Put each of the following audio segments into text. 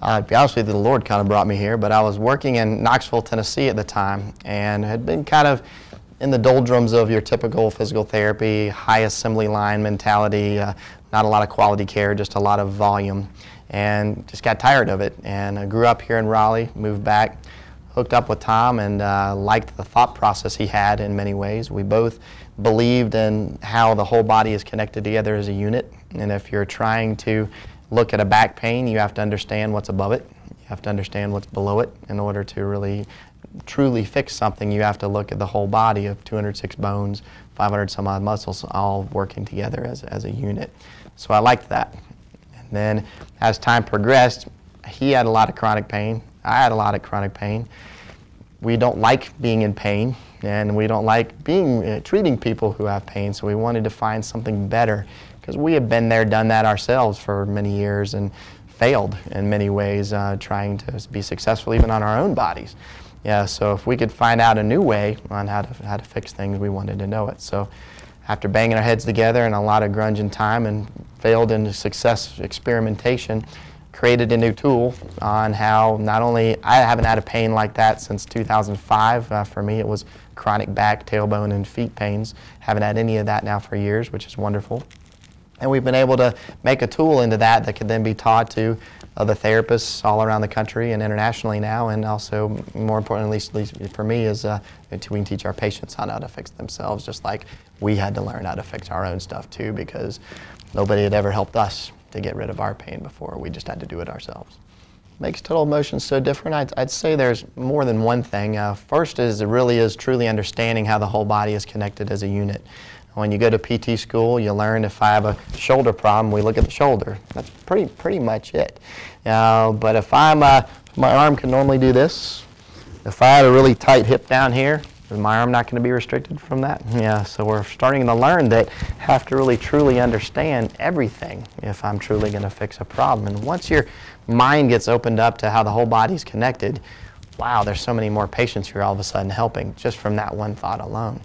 To be honest with you, the Lord kind of brought me here, but I was working in Knoxville, Tennessee at the time, and had been kind of in the doldrums of your typical physical therapy, high assembly line mentality, not a lot of quality care, just a lot of volume, and just got tired of it. And I grew up here in Raleigh, moved back, hooked up with Tom, and liked the thought process he had in many ways. We both believed in how the whole body is connected together as a unit, and if you're trying to look at a back pain, you have to understand what's above it. You have to understand what's below it. In order to really, truly fix something, you have to look at the whole body of 206 bones, 500 some odd muscles, all working together as a unit. So I liked that. And then as time progressed, he had a lot of chronic pain. I had a lot of chronic pain. We don't like being in pain, and we don't like treating people who have pain, so we wanted to find something better, because we have been there, done that ourselves for many years and failed in many ways trying to be successful even on our own bodies. Yeah, so if we could find out a new way on how to fix things, we wanted to know it. So after banging our heads together and a lot of grunge and time and failed into success experimentation, created a new tool on how not only, I haven't had a pain like that since 2005. For me, it was chronic back, tailbone, and feet pains. Haven't had any of that now for years, which is wonderful. And we've been able to make a tool into that could then be taught to other therapists all around the country and internationally now, and also, more importantly, at least for me, is we can teach our patients on how to fix themselves, just like we had to learn how to fix our own stuff too, because nobody had ever helped us to get rid of our pain before. We just had to do it ourselves. Makes total motion so different? I'd say there's more than one thing. First is it really is truly understanding how the whole body is connected as a unit. When you go to PT school, you learn if I have a shoulder problem, we look at the shoulder. That's pretty much it. But if my arm can normally do this, if I had a really tight hip down here, is my arm not going to be restricted from that? Yeah, so we're starting to learn that have to really truly understand everything if I'm truly going to fix a problem. And once your mind gets opened up to how the whole body's connected, wow, there's so many more patients you're all of a sudden helping just from that one thought alone.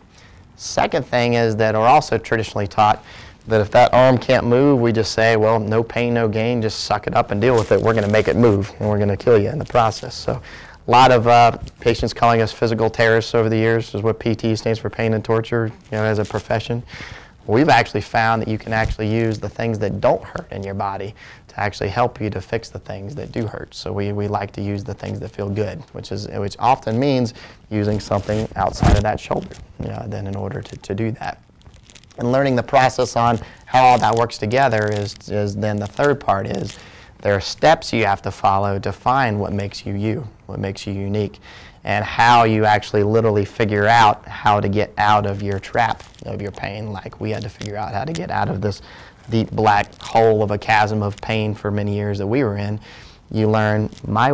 Second thing is that we're also traditionally taught that if that arm can't move, we just say, well, no pain, no gain, just suck it up and deal with it. We're going to make it move, and we're going to kill you in the process. So a lot of patients calling us physical terrorists over the years is what PT stands for, pain and torture, as a profession. We've actually found that you can actually use the things that don't hurt in your body to actually help you to fix the things that do hurt. So we like to use the things that feel good, which often means using something outside of that shoulder, then in order to do that. And learning the process on how all that works together is then the third part is there are steps you have to follow to find what makes you you, what makes you unique, and how you actually literally figure out how to get out of your trap of your pain. Like we had to figure out how to get out of this deep black hole of a chasm of pain for many years that we were in. You learn my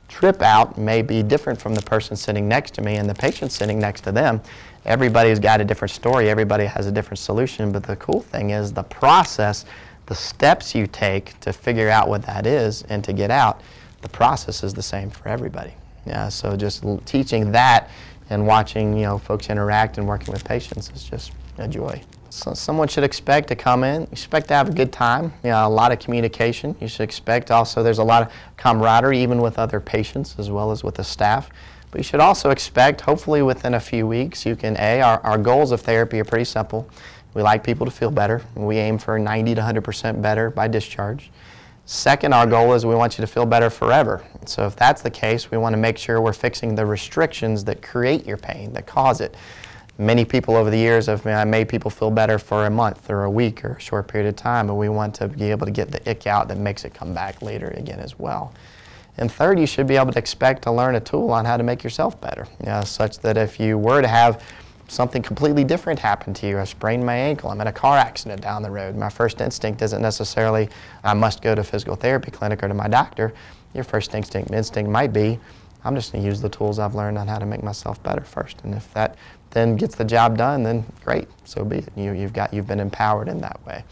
trip out may be different from the person sitting next to me and the patient sitting next to them. Everybody's got a different story, everybody has a different solution, but the cool thing is the process, the steps you take to figure out what that is and to get out, the process is the same for everybody. Yeah, so just teaching that and watching folks interact and working with patients is just a joy. So someone should expect to come in, expect to have a good time, a lot of communication. You should expect also there's a lot of camaraderie even with other patients as well as with the staff. But you should also expect, hopefully within a few weeks, you can, our goals of therapy are pretty simple. We like people to feel better. We aim for 90 to 100% better by discharge. Second, our goal is we want you to feel better forever. So if that's the case, we want to make sure we're fixing the restrictions that create your pain, that cause it. Many people over the years have made people feel better for a month or a week or a short period of time, but we want to be able to get the ick out that makes it come back later again as well. And third, you should be able to expect to learn a tool on how to make yourself better, such that if you were to have something completely different happen to you, I sprained my ankle, I'm in a car accident down the road, my first instinct isn't necessarily I must go to a physical therapy clinic or to my doctor. Your first instinct might be I'm just going to use the tools I've learned on how to make myself better first, and if that then gets the job done, then great, so be it. You've been empowered in that way.